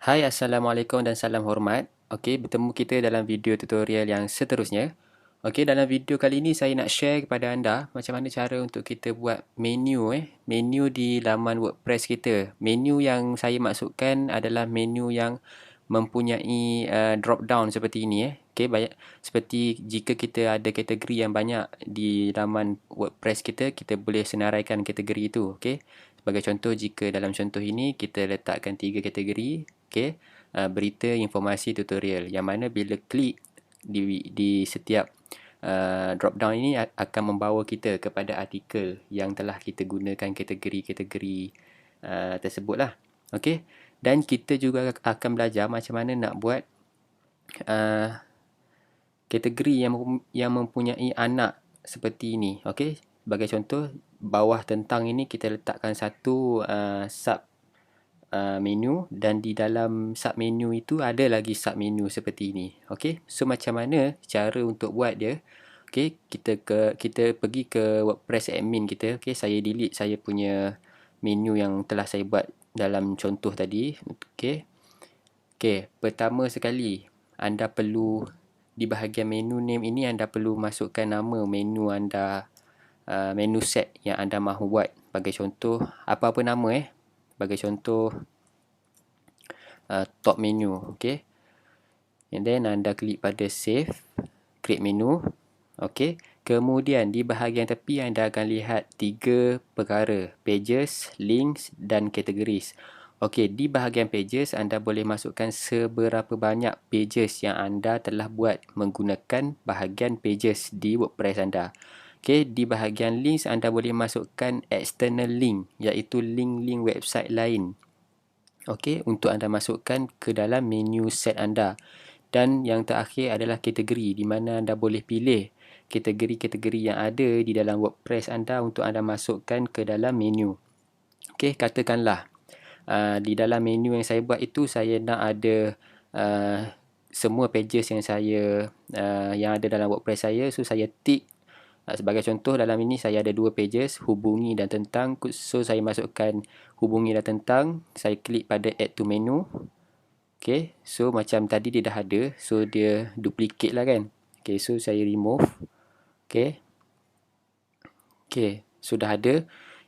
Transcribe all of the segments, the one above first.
Hai, Assalamualaikum dan salam hormat. Okey, bertemu kita dalam video tutorial yang seterusnya. Okey, dalam video kali ini saya nak share kepada anda macam mana cara untuk kita buat menu di laman WordPress kita. Menu yang saya maksudkan adalah menu yang mempunyai drop down seperti ini Okey, banyak seperti jika kita ada kategori yang banyak di laman WordPress kita, kita boleh senaraikan kategori itu, okey. Sebagai contoh, jika dalam contoh ini kita letakkan 3 kategori, okey. Berita, informasi, tutorial, yang mana bila klik di setiap drop down ini akan membawa kita kepada artikel yang telah kita gunakan kategori-kategori tersebut lah. Okey. Dan kita juga akan belajar macam mana nak buat kategori yang mempunyai anak seperti ini. Okey. Sebagai contoh, bawah tentang ini kita letakkan satu sub menu, dan di dalam sub menu itu ada lagi sub menu seperti ini. Okey. So macam mana cara untuk buat dia? Okey, kita pergi ke WordPress admin kita. Okey, saya delete saya punya menu yang telah saya buat dalam contoh tadi. Okey. Okey, pertama sekali anda perlu di bahagian menu name ini anda perlu masukkan nama menu anda, menu set yang anda mahu buat. Bagi contoh, apa-apa nama bagi contoh top menu. Okey. And then anda klik pada save, create menu. Okey. Kemudian di bahagian tepi anda akan lihat 3 perkara: pages, links dan categories. Okey, di bahagian pages anda boleh masukkan seberapa banyak pages yang anda telah buat menggunakan bahagian pages di WordPress anda. Okey, di bahagian links anda boleh masukkan external link, iaitu link-link website lain. Okey, untuk anda masukkan ke dalam menu set anda. Dan yang terakhir adalah kategori, di mana anda boleh pilih kategori-kategori yang ada di dalam WordPress anda untuk anda masukkan ke dalam menu. Okey, katakanlah di dalam menu yang saya buat itu saya nak ada semua pages yang saya yang ada dalam WordPress saya. So saya tick, sebagai contoh dalam ini saya ada 2 pages, hubungi dan tentang. So saya masukkan hubungi dan tentang, saya klik pada add to menu. Okay, so macam tadi dia dah ada, so dia duplicate lah kan. Okay, so saya remove. Okay, sudah ada.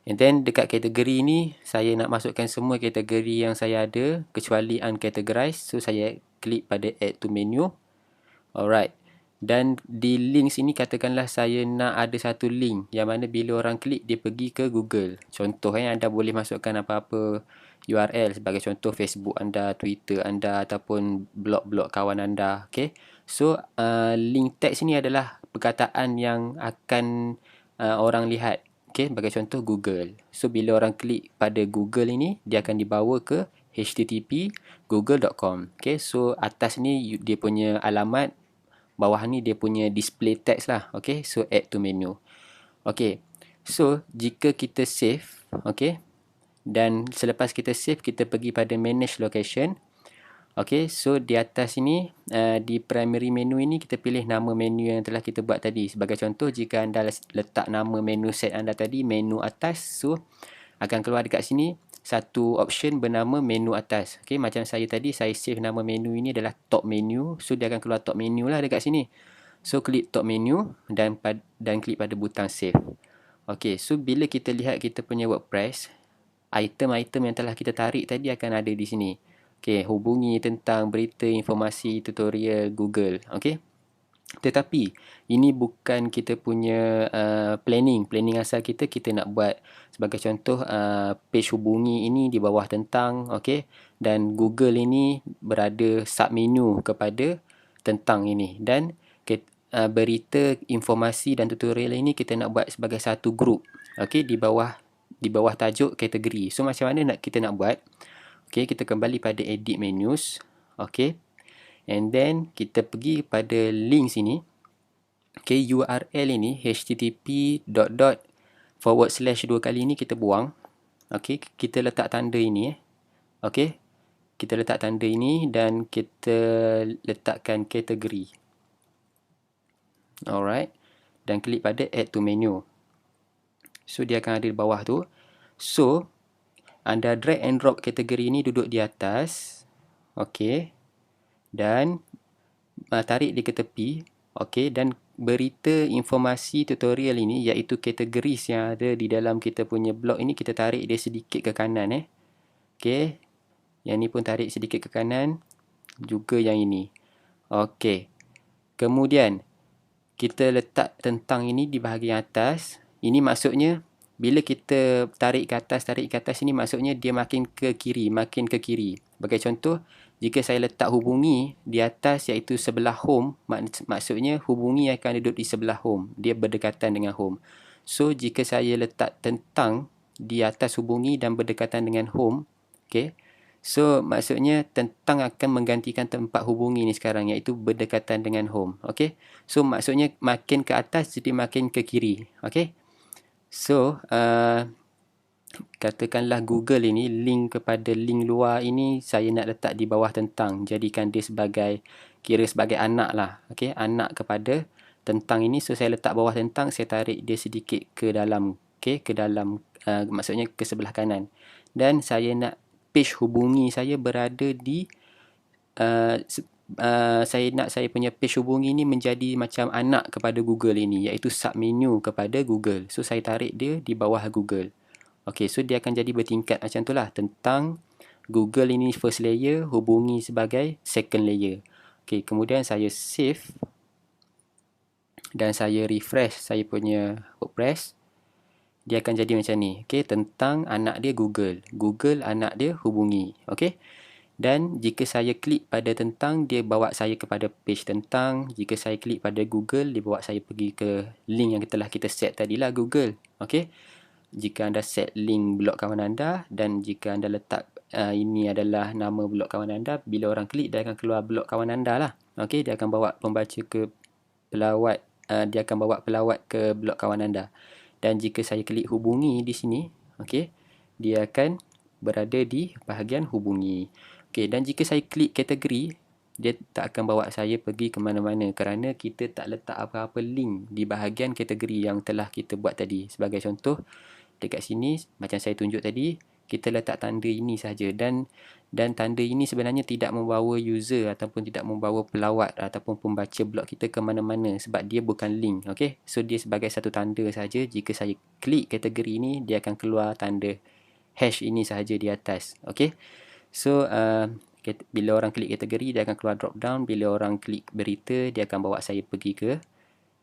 And then dekat kategori ni saya nak masukkan semua kategori yang saya ada kecuali uncategorized. So saya klik pada add to menu. Alright. Dan di links ini katakanlah saya nak ada satu link yang mana bila orang klik dia pergi ke Google. Contoh anda boleh masukkan apa-apa URL, sebagai contoh Facebook anda, Twitter anda ataupun blog-blog kawan anda. Okay. So link text ini adalah perkataan yang akan orang lihat. Okay, sebagai contoh Google. So bila orang klik pada Google ini, dia akan dibawa ke http google.com. Okay, so atas ni dia punya alamat, bawah ni dia punya display text lah. Okay, so add to menu. Okay, so jika kita save, okay, dan selepas kita save, kita pergi pada manage location. Okay, so di atas ini di primary menu ini kita pilih nama menu yang telah kita buat tadi. Sebagai contoh, jika anda letak nama menu set anda tadi menu atas, so akan keluar dekat sini satu option bernama menu atas. Okay, macam saya tadi, saya save nama menu ini adalah top menu, so dia akan keluar top menu lah dekat sini. So klik top menu dan klik pada butang save. Okay, so bila kita lihat kita punya WordPress, item-item yang telah kita tarik tadi akan ada di sini. Okey, hubungi tentang berita, informasi, tutorial, Google. Okey. Tetapi ini bukan kita punya planning asal kita nak buat. Sebagai contoh, page hubungi ini di bawah tentang, okey, dan Google ini berada sub menu kepada tentang ini, dan berita, informasi dan tutorial ini kita nak buat sebagai satu group. Okey, di bawah tajuk kategori. So macam mana kita nak buat? Okay, kita kembali pada edit menus. Okay, and then kita pergi pada link sini. Okay, URL ini http:// dua kali ini kita buang. Okay, kita letak tanda ini. Okay, kita letak tanda ini dan kita letakkan kategori. Alright, dan klik pada add to menu. So dia akan ada di bawah tu. So anda drag and drop kategori ini duduk di atas. Okey. Dan tarik dia ke tepi. Okey, dan berita informasi tutorial ini iaitu categories yang ada di dalam kita punya blog ini, kita tarik dia sedikit ke kanan Okey. Yang ni pun tarik sedikit ke kanan, juga yang ini. Okey. Kemudian kita letak tentang ini di bahagian atas. Ini maksudnya bila kita tarik ke atas ini maksudnya dia makin ke kiri. Sebagai contoh, jika saya letak hubungi di atas iaitu sebelah home, maksudnya hubungi akan duduk di sebelah home. Dia berdekatan dengan home. So, jika saya letak tentang di atas hubungi dan berdekatan dengan home, okay, so maksudnya tentang akan menggantikan tempat hubungi ni sekarang iaitu berdekatan dengan home. Okay, so maksudnya makin ke atas jadi makin ke kiri. Okay, so katakanlah Google ini link kepada link luar ini saya nak letak di bawah tentang, jadikan dia sebagai kira sebagai anak lah. Okay, anak kepada tentang ini. So saya letak bawah tentang, saya tarik dia sedikit ke dalam. Okay, ke dalam, maksudnya ke sebelah kanan. Dan saya nak page hubungi saya berada di saya punya page hubungi ni menjadi macam anak kepada Google ini, iaitu submenu kepada Google. So saya tarik dia di bawah Google. Okey, so dia akan jadi bertingkat macam tu lah. Tentang Google ini first layer, hubungi sebagai second layer. Okey, kemudian saya save dan saya refresh saya punya WordPress. Dia akan jadi macam ni. Okey, tentang anak dia Google. Google anak dia hubungi. Okey. Dan jika saya klik pada tentang, dia bawa saya kepada page tentang. Jika saya klik pada Google, dia bawa saya pergi ke link yang telah kita set tadilah, Google. Okey. Jika anda set link blog kawan anda dan jika anda letak ini adalah nama blog kawan anda, bila orang klik dia akan keluar blog kawan anda lah. Okey, dia akan bawa pembaca ke pelawat, dia akan bawa pelawat ke blog kawan anda. Dan jika saya klik hubungi di sini, okey, dia akan berada di bahagian hubungi. Okey, dan jika saya klik kategori, dia tak akan bawa saya pergi ke mana-mana kerana kita tak letak apa-apa link di bahagian kategori yang telah kita buat tadi. Sebagai contoh, dekat sini macam saya tunjuk tadi, kita letak tanda ini saja, dan tanda ini sebenarnya tidak membawa user ataupun tidak membawa pelawat ataupun pembaca blog kita ke mana-mana sebab dia bukan link. Okey, so dia sebagai satu tanda saja. Jika saya klik kategori ini, dia akan keluar tanda hash ini sahaja di atas. Okey, so bila orang klik kategori dia akan keluar drop down. Bila orang klik berita dia akan bawa saya pergi ke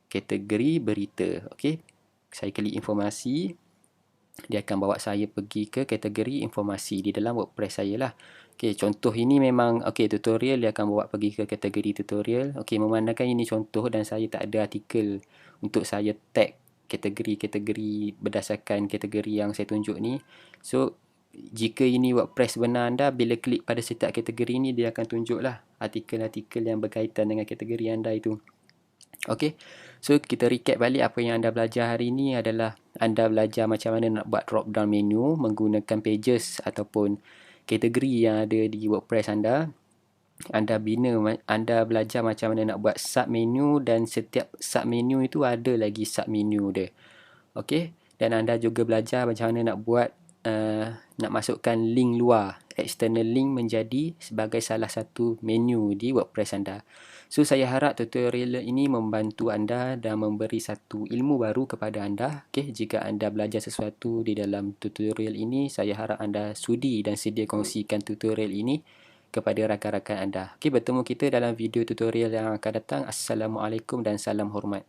kategori berita. Okey, saya klik informasi, dia akan bawa saya pergi ke kategori informasi di dalam WordPress saya lah. Okey, contoh ini memang tutorial, dia akan bawa pergi ke kategori tutorial. Okey, memandangkan ini contoh dan saya tak ada artikel untuk saya tag kategori-kategori berdasarkan kategori yang saya tunjuk ni. So jika ini WordPress benar anda, bila klik pada setiap kategori ini dia akan tunjuklah artikel-artikel yang berkaitan dengan kategori anda itu. Okey, so kita recap balik apa yang anda belajar hari ini adalah anda belajar macam mana nak buat drop down menu menggunakan pages ataupun kategori yang ada di WordPress anda. Anda belajar macam mana nak buat sub menu dan setiap sub menu itu ada lagi sub menu dia. Okey, dan anda juga belajar macam mana nak buat nak masukkan link luar, external link menjadi sebagai salah satu menu di WordPress anda. So saya harap tutorial ini membantu anda dan memberi satu ilmu baru kepada anda. Okay, jika anda belajar sesuatu di dalam tutorial ini, saya harap anda sudi dan sedia kongsikan tutorial ini kepada rakan-rakan anda. Okay, bertemu kita dalam video tutorial yang akan datang. Assalamualaikum dan salam hormat.